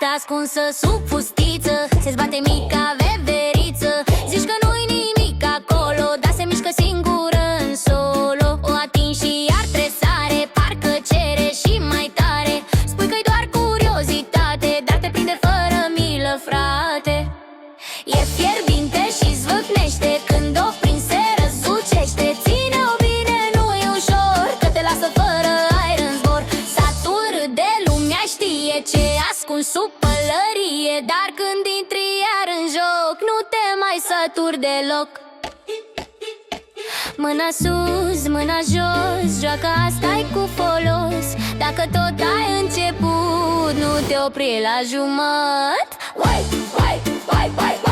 Stă ascunsă sub fustiță, se zbate mica veveriță. Zici că nu-i nimic acolo, dar se mișcă singură în solo. O atingi și iar tresare, parcă cere și mai tare. Spui că-i doar curiozitate, dar te prinde fără milă, frate. E fierbinte și zvâcnește, când o prins se răsucește. Ține-o bine, nu-i ușor, că te lasă fără aer în zbor. Satur de lumea știe ce ascunzi sub pălărie, dar când intri iar în joc, nu te mai saturi deloc. Mâna sus, mâna jos, joacă asta-i cu folos. Dacă tot ai început, nu te opri la jumăt. Wipe, wipe, wipe, wipe.